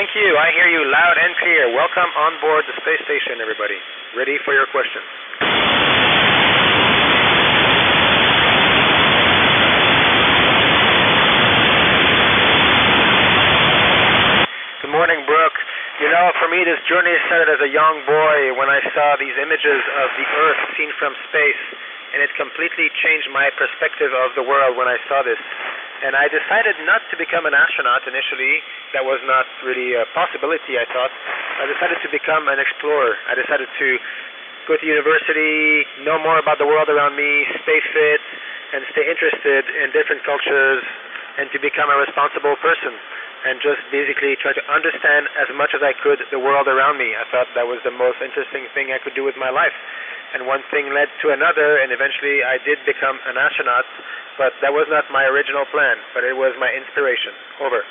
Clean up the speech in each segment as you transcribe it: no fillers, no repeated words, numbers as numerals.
Thank you. I hear you loud and clear. Welcome on board the space station, everybody. Ready for your questions. Good morning, Brooke. You know, for me, this journey started as a young boy when I saw these images of the Earth seen from space, and it completely changed my perspective of the world when I saw this. And I decided not to become an astronaut initially. That was not really a possibility, I thought. I decided to become an explorer. I decided to go to university, know more about the world around me, stay fit, and stay interested in different cultures, and to become a responsible person, and just basically try to understand as much as I could the world around me. I thought that was the most interesting thing I could do with my life. And one thing led to another, and eventually I did become an astronaut, but that was not my original plan, but it was my inspiration. Over.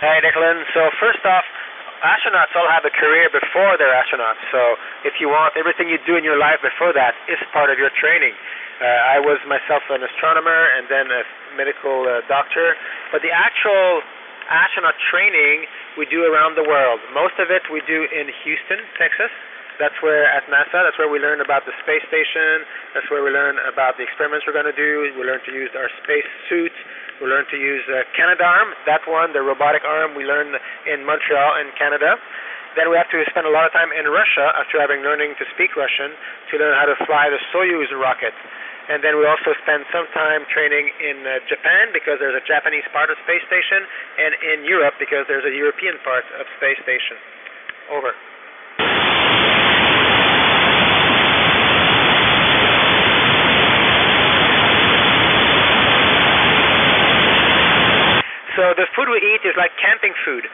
Hey, Declan. So first off, astronauts all have a career before they're astronauts. So if you want, everything you do in your life before that is part of your training. I was myself an astronomer and then a medical doctor, but the actual astronaut training we do around the world. Most of it we do in Houston, Texas. That's where, at NASA, that's where we learn about the space station. That's where we learn about the experiments we're going to do. We learn to use our space suits. We learn to use Canadarm, that one, the robotic arm we learn in Montreal in Canada. Then we have to spend a lot of time in Russia after having learning to speak Russian to learn how to fly the Soyuz rocket. And then we also spend some time training in Japan because there's a Japanese part of space station, and in Europe because there's a European part of space station. Over. So the food we eat is like camping food.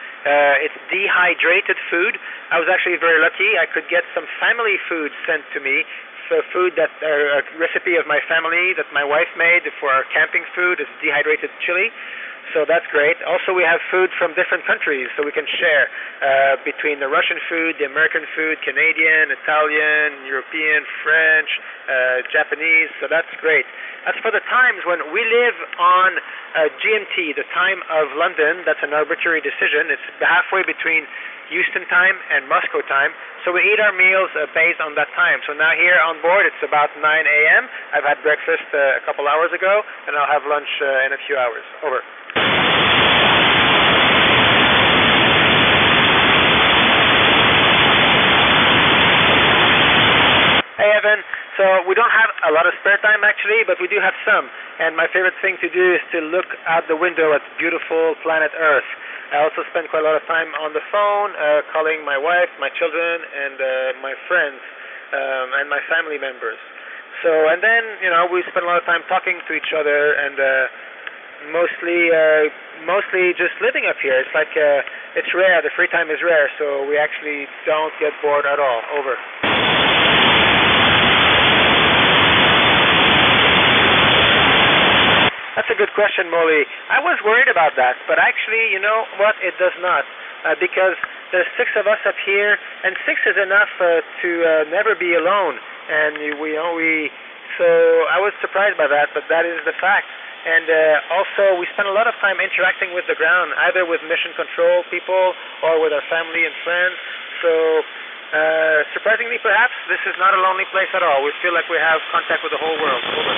It's dehydrated food. I was actually very lucky. I could get some family food sent to me. So food that a recipe of my family that my wife made for our camping food. It's dehydrated chili. So that's great. Also, we have food from different countries, so we can share between the Russian food, the American food, Canadian, Italian, European, French, Japanese. So that's great. As for the times when we live on GMT, the time of London, that's an arbitrary decision. It's halfway between Houston time and Moscow time. So we eat our meals based on that time. So now here on board, it's about 9 a.m. I've had breakfast a couple hours ago, and I'll have lunch in a few hours. Over. Hey, Evan. So we don't have a lot of spare time actually, but we do have some. And my favorite thing to do is to look out the window at beautiful planet Earth. I also spend quite a lot of time on the phone, calling my wife, my children, and my friends, and my family members. So, and then, you know, we spend a lot of time talking to each other, and mostly just living up here. It's like, it's rare, the free time is rare, so we actually don't get bored at all. Over. That's a good question, Molly. I was worried about that, but actually, you know what? It does not, because there's 6 of us up here, and 6 is enough to never be alone. And so I was surprised by that, but that is the fact. And also, we spend a lot of time interacting with the ground, either with mission control people or with our family and friends. So surprisingly, perhaps, this is not a lonely place at all. We feel like we have contact with the whole world. Over.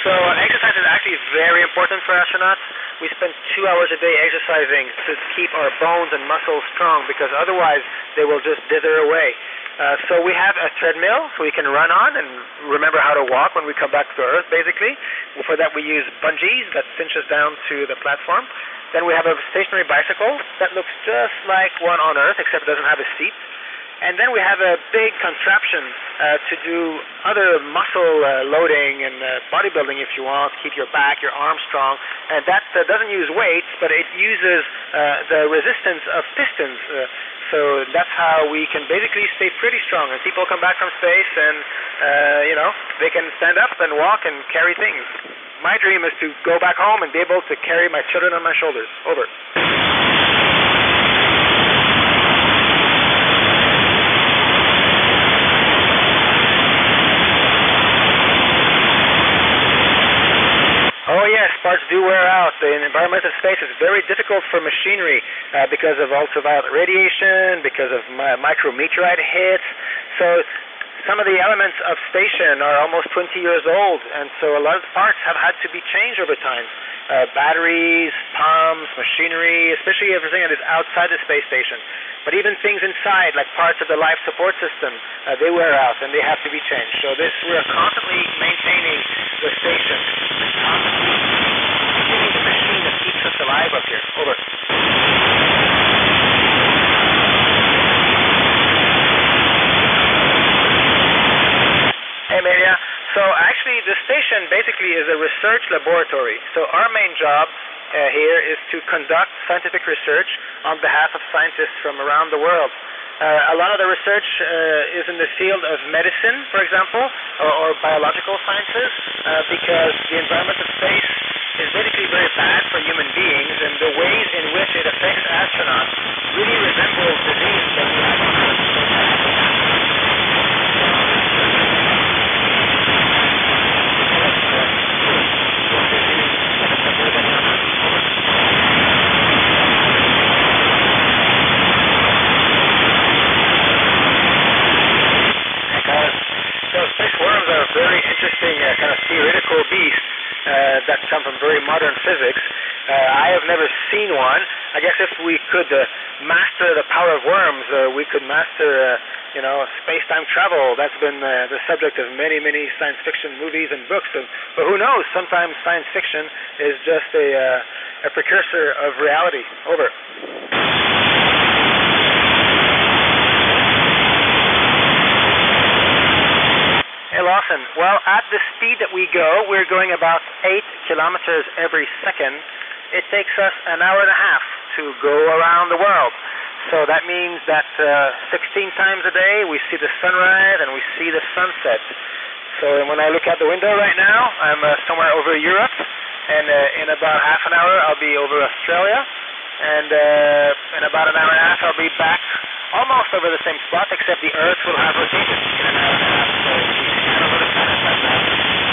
So exercise is actually very important for astronauts. We spend 2 hours a day exercising to keep our bones and muscles strong, because otherwise they will just dither away. So we have a treadmill so we can run on and remember how to walk when we come back to Earth, basically. For that we use bungees that cinch us down to the platform. Then we have a stationary bicycle that looks just like one on Earth, except it doesn't have a seat. And then we have a big contraption to do other muscle loading and bodybuilding, if you want, keep your back, your arms strong. And that doesn't use weights, but it uses the resistance of pistons. So that's how we can basically stay pretty strong. And people come back from space and, they can stand up and walk and carry things. My dream is to go back home and be able to carry my children on my shoulders. Over. out, the environment of space is very difficult for machinery because of ultraviolet radiation, because of micrometeorite hits. So some of the elements of station are almost 20 years old, and so a lot of the parts have had to be changed over time. Batteries, pumps, machinery, especially everything that is outside the space station. But even things inside, like parts of the life support system, they wear out and they have to be changed. So we are constantly maintaining the station, constantly the machine that keeps us alive up here. Over. Hey, Amelia. So actually, the station basically is a research laboratory. So our main job here is to conduct scientific research on behalf of scientists from around the world. A lot of the research is in the field of medicine, for example, or biological sciences, because the environment of space is basically very bad for human beings, and the ways in which it affects astronauts really resembles disease that we have on Earth. Very interesting kind of theoretical beast that come from very modern physics. I have never seen one. I guess if we could master the power of worms, we could master, space-time travel. That's been the subject of many, many science fiction movies and books. But who knows? Sometimes science fiction is just a precursor of reality. Over. Hey, Lawson. Well, at the speed that we go, we're going about 8 kilometers every second. It takes us an hour and a half to go around the world. So that means that 16 times a day we see the sunrise and we see the sunset. So when I look out the window right now, I'm somewhere over Europe, and in about half an hour I'll be over Australia, and in about an hour and a half I'll be back almost over the same spot, except the Earth will have rotated in an hour and a half. So we scan over the planet like that.